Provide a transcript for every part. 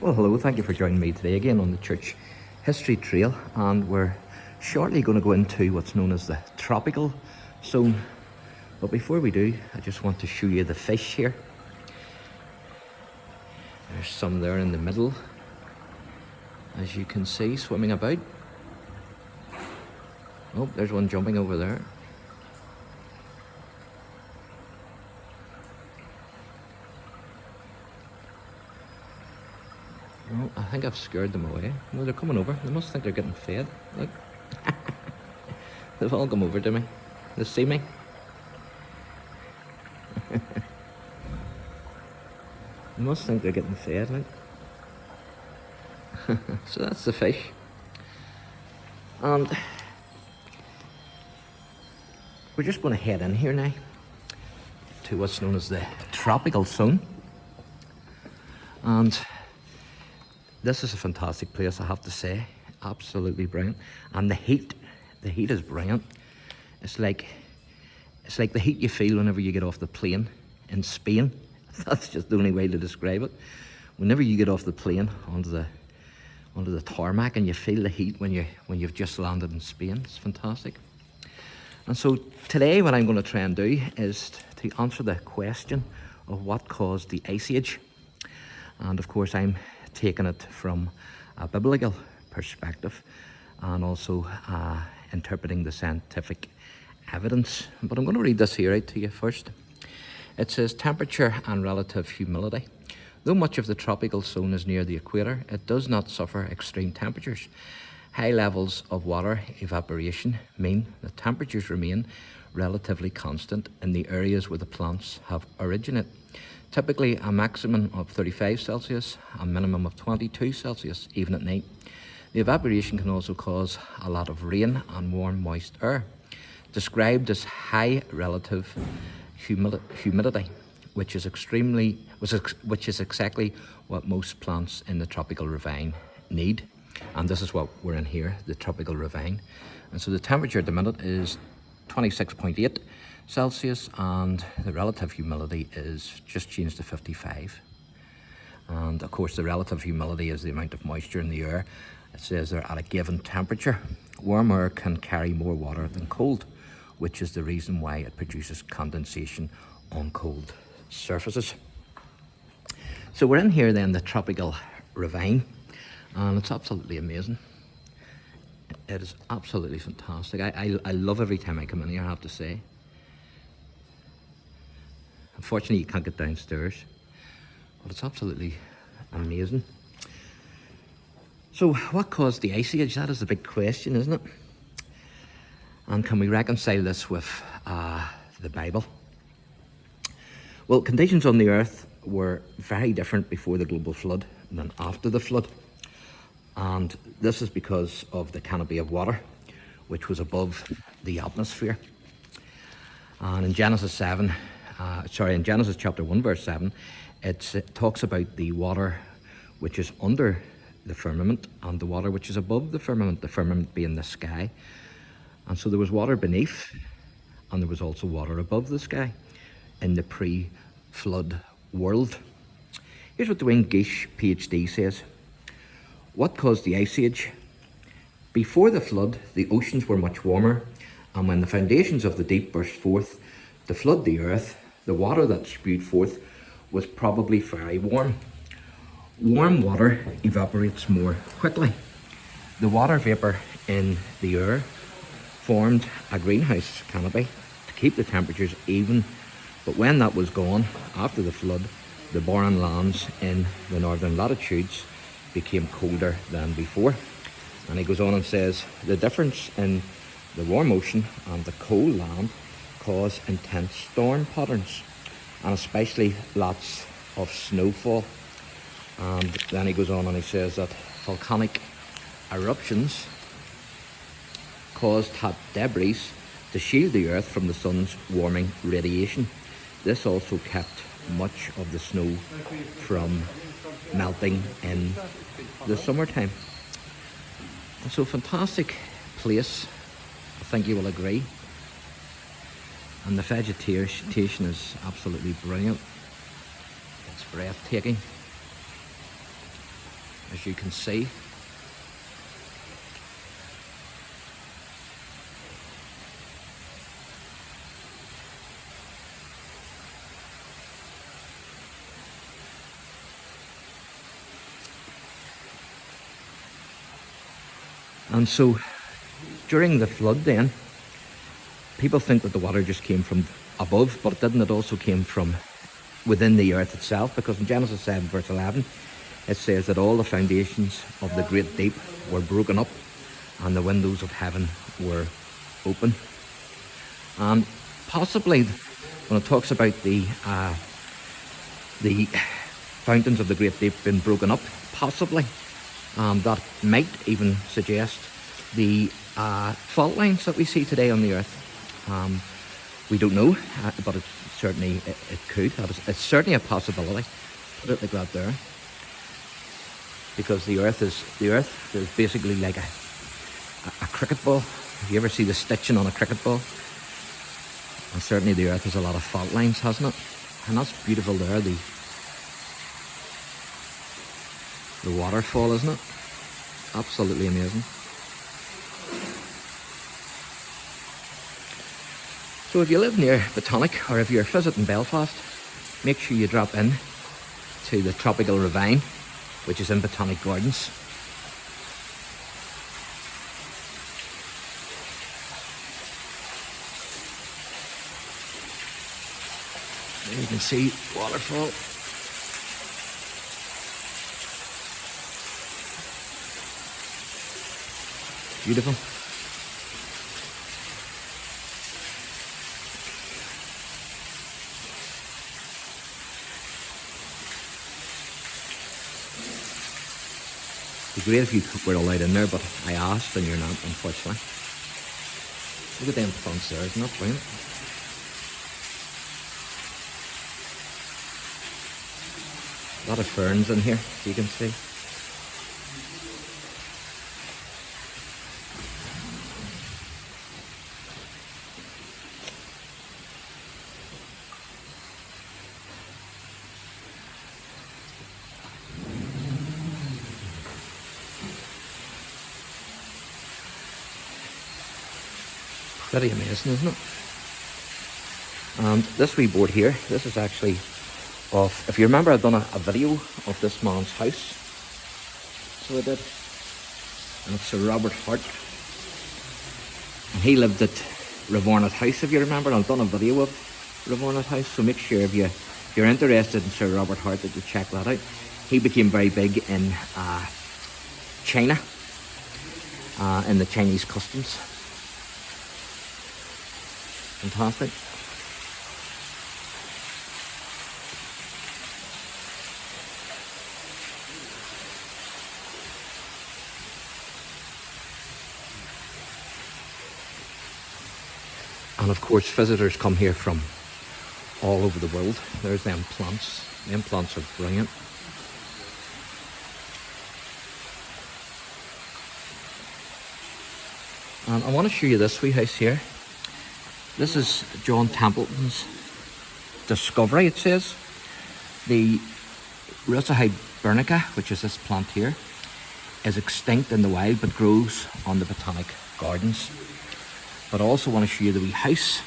Well, hello, thank you for joining me today again on the Church History Trail, and we're shortly going to go into what's known as the tropical zone. But before we do, I just want to show you the fish here. There's some there in the middle, as you can see, swimming about. Oh, there's one jumping over there. Oh, I think I've scared them away. No, they're coming over. They must think they're getting fed. Look. They've all come over to me. They see me. They must think they're getting fed, like. So that's the fish. And we're just going to head in here now to what's known as the tropical zone. And this is a fantastic place, I have to say. Absolutely brilliant. And the heat is brilliant. It's like the heat you feel whenever you get off the plane in Spain. That's just the only way to describe it. Whenever you get off the plane onto the tarmac and you feel the heat when you've just landed in Spain, it's fantastic. And so today what I'm going to try and do is to answer the question of what caused the Ice Age. And of course I'm taking it from a biblical perspective and also interpreting the scientific evidence. But I'm going to read this here out to you first. It says, temperature and relative humidity. Though much of the tropical zone is near the equator, it does not suffer extreme temperatures. High levels of water evaporation mean that temperatures remain relatively constant in the areas where the plants have originated. Typically a maximum of 35 Celsius, a minimum of 22 Celsius, even at night. The evaporation can also cause a lot of rain and warm, moist air. Described as high relative humidity, which is exactly what most plants in the tropical ravine need. And this is what we're in here, the tropical ravine. And so the temperature at the minute is 26.8 Celsius, and the relative humidity is just changed to 55. And of course the relative humidity is the amount of moisture in the air. It says they're at a given temperature. Warm air can carry more water than cold, which is the reason why it produces condensation on cold surfaces. So we're in here then, the tropical ravine, and it's absolutely amazing. It is absolutely fantastic. I love every time I come in here, I have to say. Unfortunately, you can't get downstairs, but it's absolutely amazing. So what caused the Ice Age? That is the big question, isn't it? And can we reconcile this with the Bible? Well, conditions on the earth were very different before the global flood than after the flood. And this is because of the canopy of water, which was above the atmosphere. And in Genesis chapter 1, verse 7, it talks about the water which is under the firmament and the water which is above the firmament being the sky. And so there was water beneath, and there was also water above the sky in the pre-flood world. Here's what Dwayne Gish, PhD, says. What caused the Ice Age? Before the flood, the oceans were much warmer, and when the foundations of the deep burst forth to flood the earth, the water that spewed forth was probably very warm. Warm water evaporates more quickly. The water vapour in the air formed a greenhouse canopy to keep the temperatures even, but when that was gone, after the flood, the barren lands in the northern latitudes became colder than before. And he goes on and says, the difference in the warm ocean and the cold land cause intense storm patterns, and especially lots of snowfall. And then he goes on and he says that volcanic eruptions caused hot debris to shield the earth from the sun's warming radiation. This also kept much of the snow from melting in the summertime. So fantastic place, I think you will agree. And the vegetation is absolutely brilliant. It's breathtaking. as you can see. And so during the flood then, people think that the water just came from above, but it didn't. It also came from within the earth itself, because in Genesis 7 verse 11 it says that all the foundations of the great deep were broken up and the windows of heaven were open. And possibly when it talks about the fountains of the great deep being broken up, possibly that might even suggest the fault lines that we see today on the earth. We don't know, but it certainly it could. It's certainly a possibility. Put it like that there, because the earth is basically like a cricket ball. If you ever see the stitching on a cricket ball, and certainly the earth has a lot of fault lines, hasn't it? And that's beautiful there. The waterfall, isn't it? Absolutely amazing. So if you live near Botanic, or if you're visiting Belfast, make sure you drop in to the tropical RAVINE, which is in Botanic Gardens. There you can see waterfall. Beautiful. It'd be great if you were allowed in there, but I asked and you're not, unfortunately. Look at them plants there, isn't that brilliant? A lot of ferns in here, as you can see. Pretty amazing, isn't it? And this wee board here, this is actually of, if you remember, I've done a video of this man's house. So I did. And it's Sir Robert Hart. And he lived at Ravornat House, if you remember. I've done a video of Ravornat House, so make sure if you're interested in Sir Robert Hart that you check that out. He became very big in China, in the Chinese customs. Fantastic. And of course visitors come here from all over the world. There's them plants. Them plants are brilliant. And I want to show you this wee house here. This is John Templeton's discovery, it says. The Rusa hibernica, which is this plant here, is extinct in the wild but grows on the Botanic Gardens. But I also want to show you the wee house.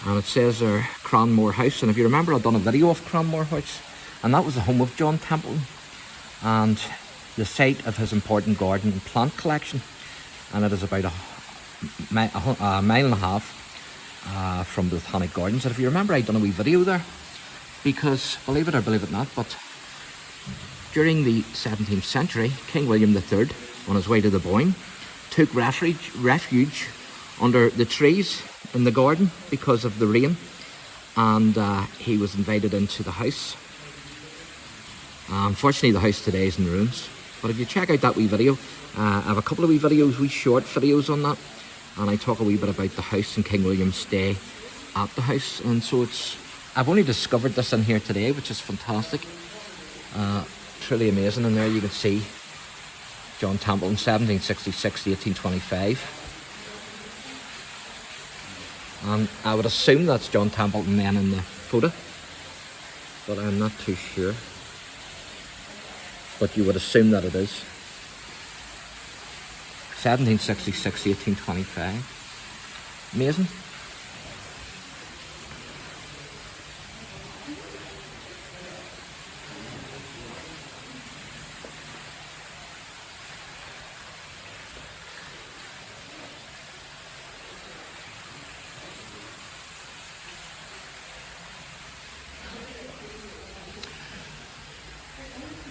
And it says there, Cranmore House. And if you remember, I've done a video of Cranmore House. And that was the home of John Templeton. And the site of his important garden and plant collection. And it is about a mile and a half from the Botanic Gardens. And if you remember, I'd done a wee video there, because believe it or believe it not, but during the 17th century, King William III, on his way to the Boyne, took refuge under the trees in the garden because of the rain, and he was invited into the house. Unfortunately, the house today is in ruins, but if you check out that wee video, I have a couple of wee videos, wee short videos on that, and I talk a wee bit about the house and King William's stay at the house. And so I've only discovered this in here today, which is fantastic. Truly amazing. And there you can see John Templeton, 1766 to 1825. And I would assume that's John Templeton then in the photo, but I'm not too sure. but you would assume that it is. 1766, 1825. Amazing.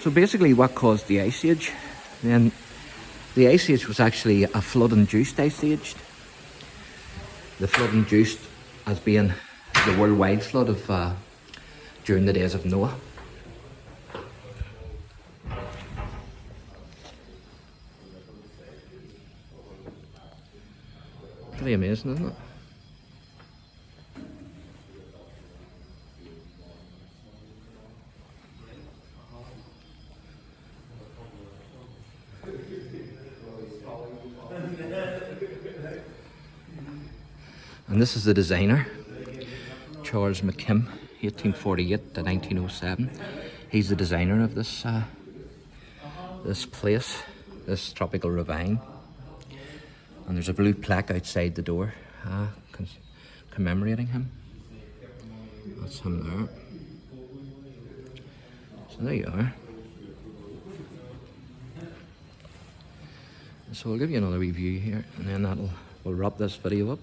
So basically what caused the Ice Age? Then the Ice Age was actually a flood-induced Ice Age. The flood-induced as being the worldwide flood of during the days of Noah. Pretty amazing, isn't it? And this is the designer, Charles McKimm, 1848 to 1907. He's the designer of this this place, this tropical ravine. And there's a blue plaque outside the door commemorating him. That's him there. So there you are. So I'll give you another review here, and then we'll wrap this video up.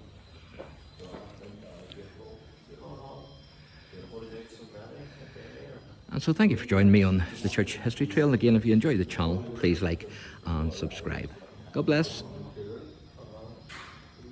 And so thank you for joining me on the Church History Trail. And again, if you enjoyed the channel, please like and subscribe. God bless.